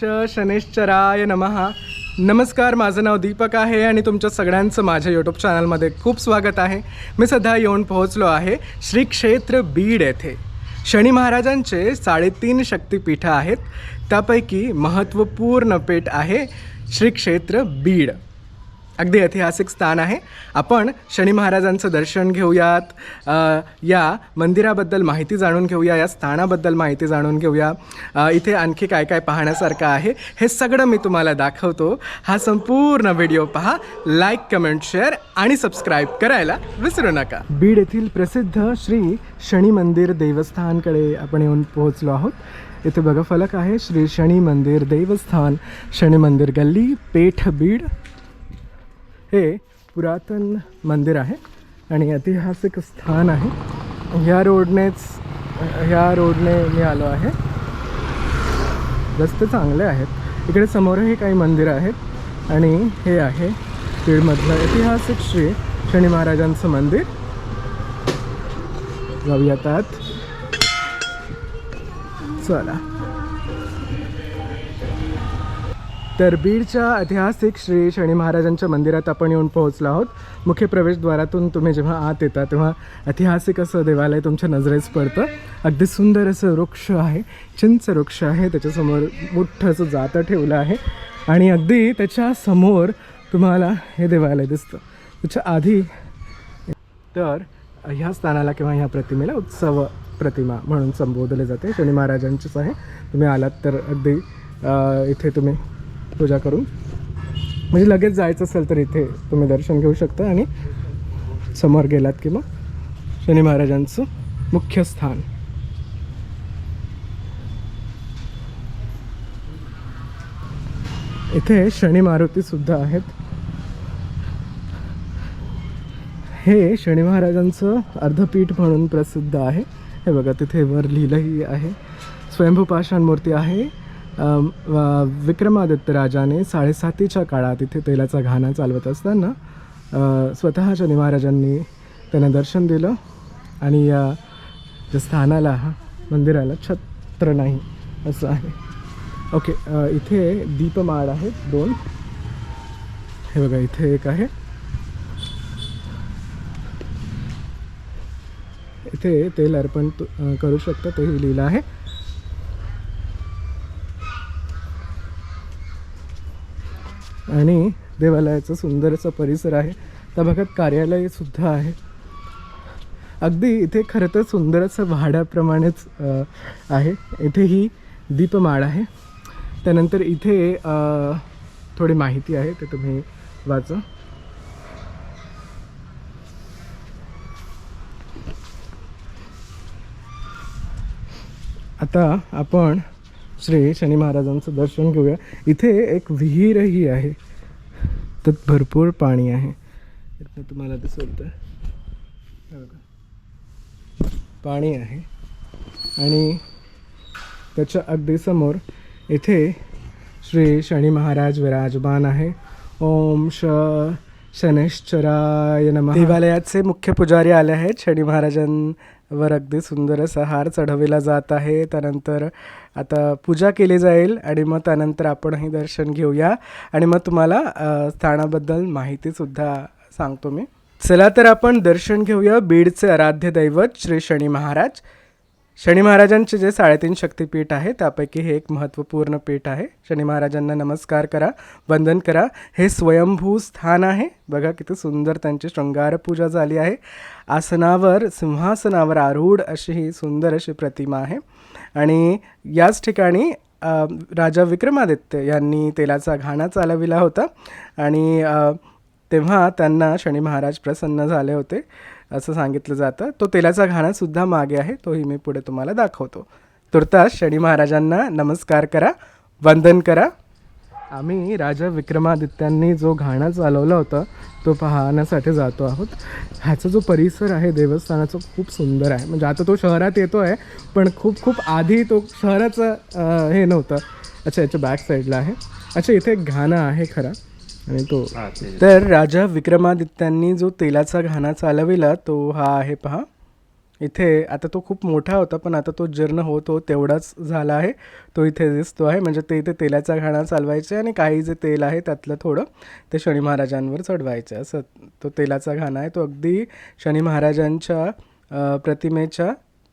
शनैश्चराय नमः. नमस्कार, माझं नाव दीपक आहे आणि तुमच्या सगळ्यांचं माझ्या यूट्यूब चॅनलमध्ये खूप स्वागत आहे. मी सध्या येऊन पोहोचलो आहे श्री क्षेत्र बीड येथे. शनी महाराजांचे 3.5 शक्तिपीठं आहेत, त्यापैकी महत्त्वपूर्ण पीठ आहे श्री क्षेत्र बीड. अगदी ऐतिहासिक स्थान आहे. आपण शनी महाराजांचं दर्शन घेऊयात, या मंदिराबद्दल माहिती जाणून घेऊया, या स्थानाबद्दल माहिती जाणून घेऊया. इथे आणखी काय काय पाहण्यासारखं आहे हे सगळं मी तुम्हाला दाखवतो. हा संपूर्ण व्हिडिओ पहा. लाईक, कमेंट, शेअर आणि सबस्क्राईब करायला विसरू नका. बीड येथील प्रसिद्ध श्री शनी मंदिर देवस्थानकडे आपण येऊन पोहोचलो आहोत. इथे बघा फलक आहे, श्री शनी मंदिर देवस्थान, शनी मंदिर गल्ली, पेठ, बीड. हे पुरातन मंदिर आहे आणि ऐतिहासिक स्थान आहे. ह्या रोडने मी आलो आहे. रस्ते चांगले आहेत. इकडे समोरही काही मंदिरं आहेत आणि हे आहे बीडमधलं ऐतिहासिक श्री शनी महाराजांचं मंदिर. जाऊयात आत. चला. तर बीडच्या ऐतिहासिक श्री शनी महाराजांच्या मंदिरात आपण येऊन पोहोचलो आहोत. मुख्य प्रवेशद्वारातून तुम्ही जेव्हा आत येता तेव्हा ऐतिहासिक असं देवालय तुमच्या नजरेस पडतं. अगदी सुंदर असं वृक्ष आहे, चिंच वृक्ष आहे. त्याच्यासमोर मोठं असं जातं ठेवलं आहे आणि अगदी त्याच्या समोर तुम्हाला हे देवालय दिसतं. त्याच्या आधी तर ह्या स्थानाला किंवा ह्या प्रतिमेला उत्सव प्रतिमा म्हणून संबोधले जाते. शनी महाराजांचीच आहे. तुम्ही आलात तर अगदी इथे तुम्ही पूजा करून म्हणजे लगेच जायचं असेल तर इथे तुम्ही दर्शन घेऊ शकता आणि समोर गेलात की मग शनी महाराजांचं मुख्य स्थान. इथे शनी मारुतीसुद्धा आहेत. हे शनी महाराजांचं अर्धपीठ म्हणून प्रसिद्ध आहे. हे बघा तिथे वर लिहिलंही आहे. स्वयंभू पाषाण मूर्ती आहे. विक्रमादित्य राजाने 750च्या काळात इथे तेलाचा घाणा चालवत असताना स्वतः शनी महाराजांनी त्यांना दर्शन दिलं आणि या ज्या स्थानाला मंदिराला छत्र नाही असं आहे. ओके. इथे दीपमाळ आहेत 2. हे बघा इथे एक आहे. इथे तेल अर्पण करू शकता तेही लिहिलं आहे. आणि देवालयाचं सुंदर असं परिसर आहे. त्या भागात कार्यालयसुद्धा आहे. अगदी इथे खरं तर सुंदर असं वाड्याप्रमाणेच आहे. इथे ही दीपमाळ आहे. त्यानंतर इथे थोडी माहिती आहे ते तुम्ही वाचा. आता आपण श्री शनी महाराजांचं दर्शन घेऊया. इथे एक विहीरही आहे, त्यात भरपूर पाणी आहे. इथं तुम्हाला दिसेल तर पाणी आहे आणि त्याच्या अगदी समोर इथे श्री शनी महाराज विराजमान आहे. ओम शनैश्चराय नमः. देवालयाचे मुख्य पुजारी आले आहेत. शनी महाराजांवर अगदी सुंदर असा हार चढविला जात आहे. त्यानंतर आता पूजा केली जाईल आणि मग त्यानंतर आपणही दर्शन घेऊया आणि मग तुम्हाला स्थानाबद्दल माहितीसुद्धा सांगतो मी. चला तर आपण दर्शन घेऊया. बीडचे आराध्य दैवत श्री शनी महाराज. शनी महाराजांचे जे 3.5 शक्तिपीठ आहे त्यापैकी हे एक महत्त्वपूर्ण पीठ आहे. शनी महाराजांना नमस्कार करा, वंदन करा. हे स्वयंभू स्थान आहे. बघा किती सुंदर त्यांची शृंगार पूजा झाली आहे. आसनावर, सिंहासनावर आरूढ अशी ही सुंदर अशी प्रतिमा आहे. आणि याच ठिकाणी राजा विक्रमादित्य यांनी तेलाचा घाणा चालविला होता आणि तेव्हा त्यांना शनी महाराज प्रसन्न झाले होते असं सांगितलं जातं. तो तेलाचा घाणासुद्धा मागे आहे, तोही मी पुढे तुम्हाला दाखवतो. तुर्तास शनी महाराजांना नमस्कार करा, वंदन करा. आम्ही राजा विक्रमादित्यांनी जो घाणा चालवला होता तो पाहण्यासाठी जातो आहोत. ह्याचा जो परिसर आहे देवस्थानाचा खूप सुंदर आहे. म्हणजे आता तो शहरात येतो आहे पण खूप आधी तो शहराचं हे नव्हतं. अच्छा, याच्या बॅक साईडला आहे. अच्छा, इथे एक घाणा आहे खरा आणि तो तर राजा विक्रमादित्यांनी जो तेलाचा घाणा चालविला तो हा आहे पहा. इथे आता तो खूप मोठा होता, पण आता तो जीर्ण होत तेवढाच झाला आहे. तो इथे दिसतो आहे. म्हणजे ते इथे तेलाचा घाणा चालवायचे आणि काही जे तेल आहे त्यातलं थोडं ते शनी महाराजांवर चढवायचे. असं तो तेलाचा घाणा आहे. तो अगदी शनी महाराजांच्या प्रतिमेच्या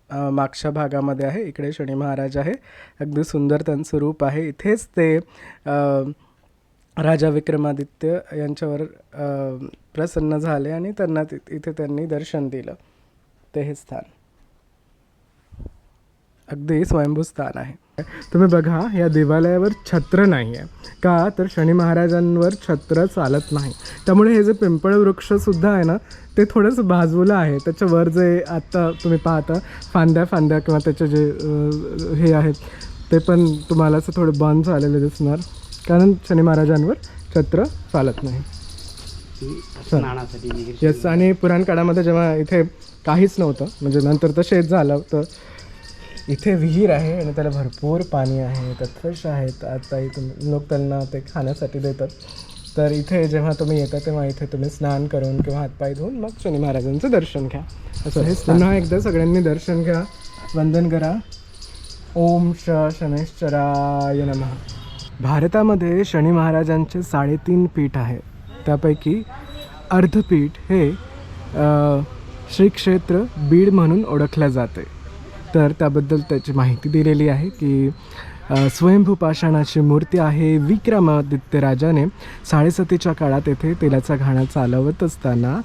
मागच्या भागामध्ये आहे. इकडे शनी महाराज आहे. अगदी सुंदर त्यांचं रूप आहे. इथेच ते राजा विक्रमादित्य यांच्यावर प्रसन्न झाले आणि त्यांना इथे त्यांनी दर्शन दिलं. ते हे स्थान अगदी स्वयंभू स्थान आहे. तुम्ही बघा, या देवालयावर छत्र नाही आहे. का तर शनी महाराजांवर छत्र चालत नाही. त्यामुळे हे जे पिंपळ वृक्षसुद्धा आहे ना, ते थोडंसं बाजूला आहे. त्याच्यावर जे आत्ता तुम्ही पाहता फांद्या किंवा त्याचे जे हे आहेत ते पण तुम्हाला असं थोडं बंद झालेले दिसणार, कारण शनी महाराजांवर छत्र चालत नाही. येस. आणि पुराण काळामध्ये जेव्हा इथे काहीच नव्हतं, म्हणजे नंतर तर शेत झालं, तर इथे विहीर आहे आणि त्याला भरपूर पाणी आहे. त्यात फिश आहेत. आता इथून लोक त्यांना ते खाण्यासाठी देतात. तर इथे जेव्हा तुम्ही येता तेव्हा इथे तुम्ही स्नान करून किंवा हातपाय धुवून मग शनी महाराजांचं दर्शन घ्या. असं हे पुन्हा एकदा सगळ्यांनी दर्शन घ्या, वंदन करा. ओम शनैश्चराय नमः. भारतामध्ये शनी महाराजांचे 3.5 पीठ आहेत. त्यापैकी अर्धपीठ हे श्री क्षेत्र बीड म्हणून ओळखल्या जाते. तर त्याबद्दल त्याची माहिती दिलेली आहे की स्वयंभू पाषाणाची मूर्ती आहे. विक्रमादित्य राजाने 750च्या काळात येथे तेलाचा घाणा चालवत असताना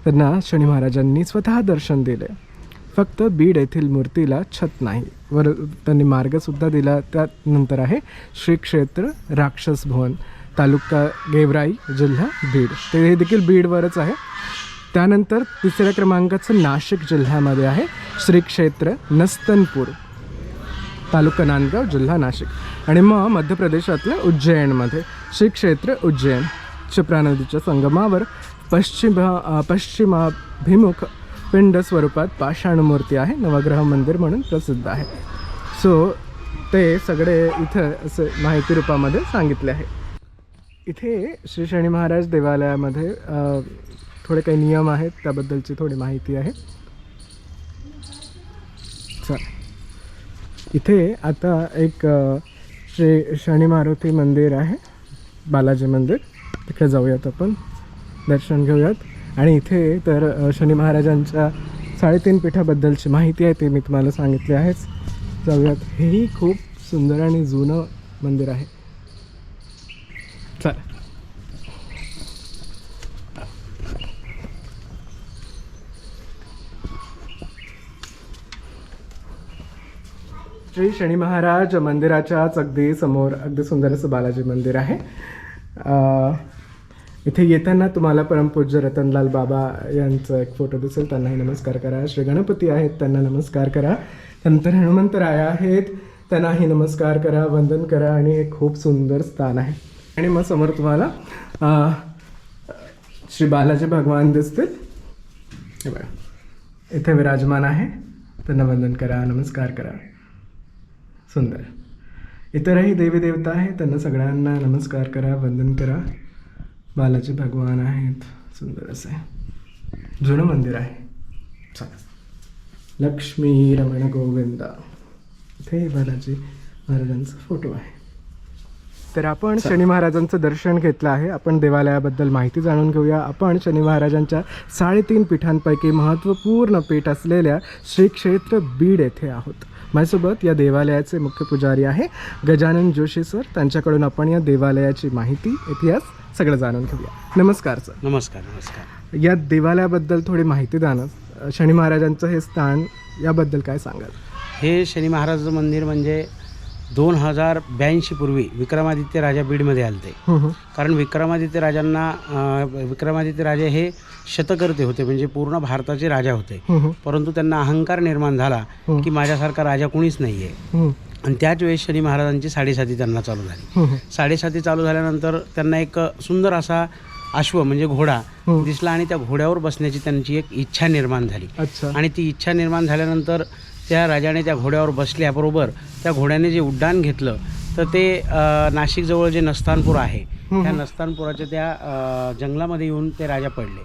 त्यांना शनी महाराजांनी स्वतः दर्शन दिले. फक्त बीड येथील मूर्तीला छत नाही, वर त्यांनी मार्गसुद्धा दिला. त्यानंतर आहे श्री क्षेत्र राक्षस भवन, तालुका गेवराई, जिल्हा बीड. ते देखील बीडवरच आहे. त्यानंतर तिसऱ्या क्रमांकाचं नाशिक जिल्ह्यामध्ये आहे श्री क्षेत्र नस्तनपूर, तालुका नांदगाव, जिल्हा नाशिक. आणि मग मध्य प्रदेशातल्या उज्जैनमध्ये श्री क्षेत्र उज्जैन, क्षिप्रा नदीच्या संगमावर पश्चिमाभिमुख पिंड स्वरूपात पाषाणमूर्ती आहे. नवग्रह मंदिर म्हणून प्रसिद्ध आहे. सो ते सगळे इथं असे माहिती रूपामध्ये सांगितले आहे. इथे श्री शनी महाराज देवालयामध्ये थोडे काही नियम आहेत, त्याबद्दलची थोडी माहिती आहे. चल, इथे आता एक श्री शनी मारुती मंदिर आहे, बालाजी मंदिर. तिकडे जाऊयात, आपण दर्शन घेऊयात. आणि इथे तर शनी महाराजांच्या 3.5 पीठाबद्दलची माहिती आहे, ते मी तुम्हाला सांगितले आहेच. जाऊयात. हेही खूप सुंदर आणि जुनं मंदिर आहे. चल. श्री शनी महाराज मंदिराच्याच अगदी समोर अगदी सुंदर असं बालाजी मंदिर आहे. इथे येताना तुम्हाला परमपूज्य रतनलाल बाबा यांचा एक फोटो दिसेल, त्यांनाही नमस्कार करा. श्री गणपती आहेत, त्यांना नमस्कार करा. त्यानंतर हनुमंतराय आहेत, त्यांनाही नमस्कार करा, वंदन करा. आणि हे खूप सुंदर स्थान आहे. आणि मग समोर तुम्हाला श्री बालाजी भगवान दिसतील. हे बघा, इथे विराजमान आहे, त्यांना वंदन करा, नमस्कार करा. सुंदर. इतरही देवी देवता आहेत, त्यांना सगळ्यांना नमस्कार करा, वंदन करा. बालाजी भगवान आहेत, सुंदर असं आहे, जुनं मंदिर आहे. चला. लक्ष्मी रमण गोविंदा. इथे बालाजी महाराजांचा फोटो आहे. तर आपण शनी महाराजांचं दर्शन घेतलं आहे. आपण देवालयाबद्दल माहिती जाणून घेऊया. आपण शनी महाराजांच्या 3.5 पीठांपैकी महत्त्वपूर्ण पीठ असलेल्या श्री क्षेत्र बीड येथे आहोत. माझ्यासोबत या देवालयाचे मुख्य पुजारी आहे गजानन जोशी सर. त्यांच्याकडून आपण या देवालयाची माहिती, इतिहास सगळं जाणून घेऊया. नमस्कार सर. नमस्कार. नमस्कार. या देवालयाबद्दल थोडी माहिती द्या ना. शनी महाराजांचं हे स्थान, याबद्दल काय सांगाल? हे शनी महाराजाचं मंदिर म्हणजे 2082 पूर्वी विक्रमादित्य राजा बीडमध्ये आले होते. कारण विक्रमादित्य राजे हे शतकर्ते होते, म्हणजे पूर्ण भारताचे राजा होते. परंतु त्यांना अहंकार निर्माण झाला की माझ्यासारखा राजा कुणीच नाही आहे. आणि त्याच वेळेस शनी महाराजांची 750 त्यांना चालू झाली. 750 चालू झाल्यानंतर त्यांना एक सुंदर असा अश्व म्हणजे घोडा दिसला आणि त्या घोड्यावर बसण्याची त्यांची एक इच्छा निर्माण झाली. आणि ती इच्छा निर्माण झाल्यानंतर त्या राजाने त्या घोड्यावर बसल्याबरोबर त्या घोड्याने जे उड्डाण घेतलं तर ते नाशिकजवळ जे नस्तानपूर आहे त्या नस्तानपुराच्या त्या जंगलामध्ये येऊन ते राजा पडले.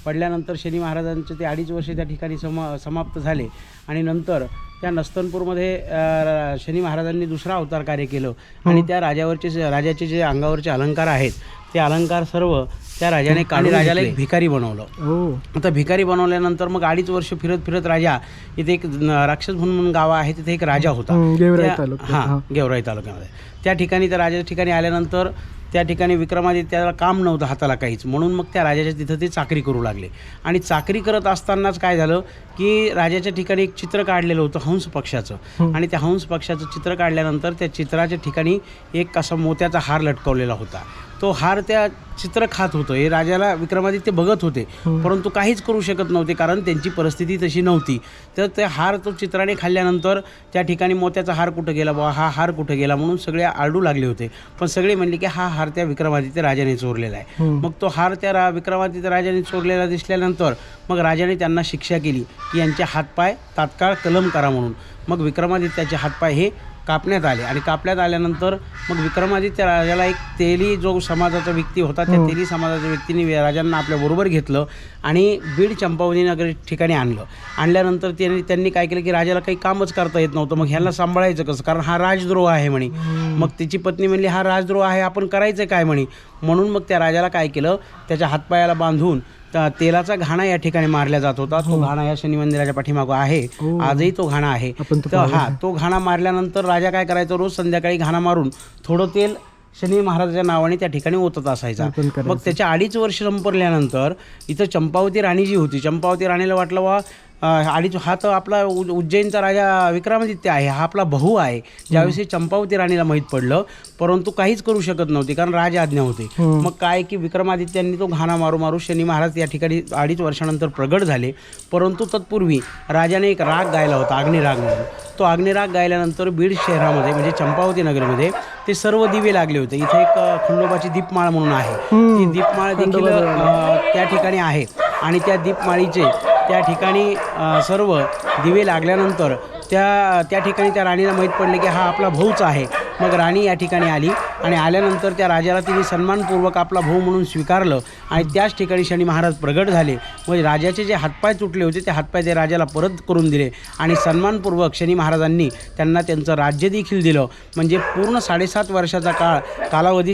पडल्यानंतर शनी महाराजांचे ते 2.5 वर्ष त्या ठिकाणी समाप्त झाले आणि नंतर त्या नस्तनपूरमध्ये शनी महाराजांनी दुसरा अवतार कार्य केलं आणि त्या राजाचे जे अंगावरचे अलंकार आहेत ते अलंकार सर्व त्या राजाने काढून राजाला एक भिकारी बनवलं. आता भिकारी बनवल्यानंतर मग 2.5 वर्ष फिरत राजा इथे एक राक्षस म्हणून गाव आहे, तिथे एक राजा होता गेवराई तालुक्यामध्ये. त्या ठिकाणी त्या राजाच्या ठिकाणी आल्यानंतर त्या ठिकाणी विक्रमादित्याला काम नव्हतं हाताला काहीच, म्हणून मग त्या राजाच्या तिथं ते चाकरी करू लागले. आणि चाकरी करत असतानाच काय झालं की राजाच्या ठिकाणी एक चित्र काढलेलं होतं हंस पक्षाचं, आणि त्या हंस पक्षाचं चित्र काढल्यानंतर त्या चित्राच्या ठिकाणी एक असा मोत्याचा हार लटकवलेला होता. तो हार त्या चित्र खात होतं. हे राजाला विक्रमादित्य बघत होते, परंतु काहीच करू शकत नव्हते कारण त्यांची परिस्थिती तशी नव्हती. तर ते हार तो चित्राने खाल्ल्यानंतर त्या ठिकाणी मोत्याचा हार कुठं गेला बाबा, हा हार कुठं गेला म्हणून सगळे आरडू लागले होते. पण सगळे म्हणले की हा हार त्या विक्रमादित्य राजाने चोरलेला आहे. मग तो हार त्या विक्रमादित्य राजाने चोरलेला दिसल्यानंतर मग राजाने त्यांना शिक्षा केली की यांचे हातपाय तात्काळ कलम करा म्हणून. मग विक्रमादित्याचे हातपाय हे कापण्यात आले आणि कापण्यात आल्यानंतर मग विक्रमादित्य राजाला एक तेली जो समाजाचा व्यक्ती होता, त्या तेली समाजाच्या व्यक्तीने राजांना आपल्याबरोबर घेतलं आणि बीड चंपावती नगर ठिकाणी आणल्यानंतर त्यांनी काय केलं की राजाला काही कामच करता येत नव्हतं. मग ह्याला सांभाळायचं कसं, कारण हा राजद्रोह आहे म्हणे. मग तिची पत्नी म्हणली हा राजद्रोह आहे, आपण करायचं काय म्हणे. म्हणून मग त्या राजाला काय केलं, त्याच्या हातपायाला बांधून तेलाचा घाणा या ठिकाणी मारला जात होता. तो घाणा या शनी मंदिराच्या पाठीमागं आहे, आजही तो घाणा आहे. तर तो घाणा मारल्यानंतर राजा काय करायचा, रोज संध्याकाळी घाणा मारून थोडं तेल शनी महाराजाच्या नावाने त्या ठिकाणी ओतत असायचा. मग त्याच्या 2.5 वर्ष संपल्यानंतर इथं चंपावती राणी जी होती, चंपावती राणीला वाटलं वा हा तर आपला उज्जैनचा राजा विक्रमादित्य आहे, हा आपला भाऊ आहे. ज्यावेळेस चंपावती राणीला माहीत पडलं, परंतु काहीच करू शकत नव्हती कारण राजआज्ञा होती. मग काय की विक्रमादित्यांनी तो घाणा मारू शनी महाराज या ठिकाणी 2.5 वर्षानंतर प्रगट झाले. परंतु तत्पूर्वी राजाने एक राग गायला होता, अग्निराग म्हणून. तो अग्निराग गायल्यानंतर बीड शहरामध्ये म्हणजे चंपावती नगरमध्ये ते सर्व दिवे लागले होते. इथे एक खंडोबाची दीपमाळ म्हणून आहे, ती दीपमाळ देखील त्या ठिकाणी आहे आणि त्या दीपमाळीचे त्या ठिकाणी सर्व दिवे लागल्यानंतर त्या ठिकाणी त्या राणीला माहीत पडले की हा आपला भाऊच आहे. मग राणी या ठिकाणी आली आणि आल्यानंतर त्या राजाला तिने सन्मानपूर्वक आपला भाऊ म्हणून स्वीकारलं आणि त्याच ठिकाणी शनी महाराज प्रगट झाले. म्हणजे राजाचे जे हातपाय तुटले होते ते हातपाय ते राजाला परत करून दिले आणि सन्मानपूर्वक शनी महाराजांनी त्यांना त्यांचं राज्य देखील दिलं. म्हणजे पूर्ण 7.5 वर्षाचा कालावधी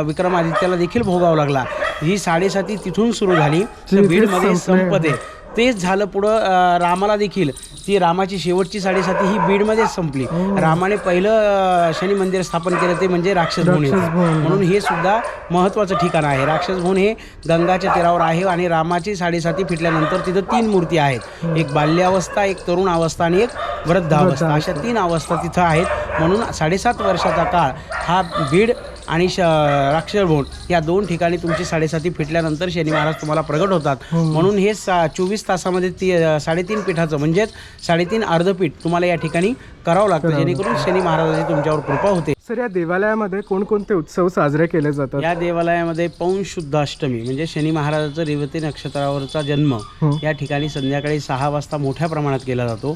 विक्रमादित्याला देखील भोगावा लागला. ही 7.5 तिथून सुरू झाली तर बीडमध्ये संपते. तेच झालं पुढं रामाला देखील, ती रामाची शेवटची 7.5 ही बीडमध्येच संपली. रामाने पहिलं शनी मंदिर स्थापन केलं ते म्हणजे राक्षसभून येते, म्हणून हे सुद्धा महत्त्वाचं ठिकाण आहे. राक्षसभून हे गंगाच्या तीरावर आहे आणि रामाची 7.5 फिटल्यानंतर तिथं 3 मूर्ती आहेत, एक बाल्यावस्था, एक तरुण अवस्था आणि एक वृद्धावस्था, अशा 3 अवस्था तिथं आहेत. म्हणून 7.5 वर्षाचा काळ हा बीड आणि राक्षसभून या 2 ठिकाणी तुमची 7.5 फिटल्यानंतर शनी महाराज तुम्हाला प्रगट होतात. म्हणून हे 24 तासामध्ये 3.5 पीठाचं म्हणजेच 3.5 अर्धपीठ तुम्हाला या ठिकाणी करावं लागतं, जेणेकरून शनी महाराजाची तुमच्यावर कृपा होते. सर, या देवालयामध्ये कोणकोणते उत्सव साजरे केले जातात? या देवालयामध्ये पौष शुद्ध अष्टमी म्हणजे शनी महाराजाचा रेवती नक्षत्रावरचा जन्म या ठिकाणी संध्याकाळी 6 वाजता मोठ्या प्रमाणात केला जातो.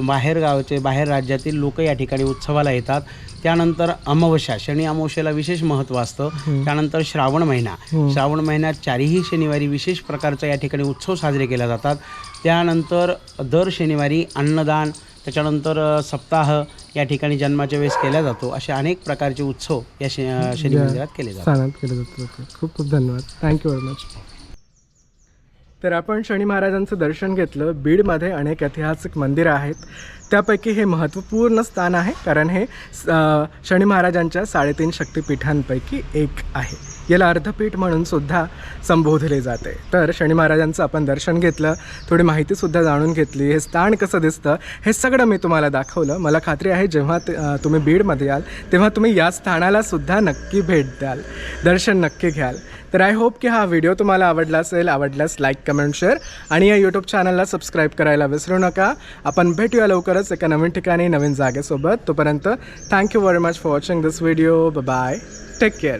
बाहेर राज्यातील लोक या ठिकाणी उत्सवाला येतात. त्यानंतर अमावस्या, शनी अमावस्येला विशेष महत्त्व असतं. त्यानंतर श्रावण महिन्यात 4ही शनिवारी विशेष प्रकारचा या ठिकाणी उत्सव साजरे केले जातात. त्यानंतर दर शनिवारी अन्नदान, त्याच्यानंतर सप्ताह या ठिकाणी जन्माच्या वेळेस केला जातो. असे अनेक प्रकारचे उत्सव या शनी मंदिरात केले जातात. खूप खूप धन्यवाद, थँक्यू व्हेरी मच. तर आपण शनी महाराजांचं दर्शन घेतलं. बीडमध्ये अनेक ऐतिहासिक मंदिरं आहेत, त्यापैकी हे महत्त्वपूर्ण स्थान आहे कारण हे शनी महाराजांच्या 3.5 शक्तिपीठांपैकी एक आहे. याला अर्धपीठ म्हणून सुद्धा संबोधले जाते. तर शनी महाराजांचं आपण दर्शन घेतलं, थोडी माहितीसुद्धा जाणून घेतली, हे स्थान कसं दिसतं हे सगळं मी तुम्हाला दाखवलं. मला खात्री आहे जेव्हा तुम्ही बीडमध्ये याल तेव्हा तुम्ही या स्थानाला सुद्धा नक्की भेट द्याल, दर्शन नक्की घ्याल. तर आय होप की हा व्हिडिओ तुम्हाला आवडला असेल. आवडल्यास लाईक, कमेंट, शेअर आणि या यूट्यूब चॅनलला सबस्क्राईब करायला विसरू नका. आपण भेटूया लवकरच एका नवीन ठिकाणी, नवीन जागेसोबत. तोपर्यंत thank you very much for watching this video. Bye, take care.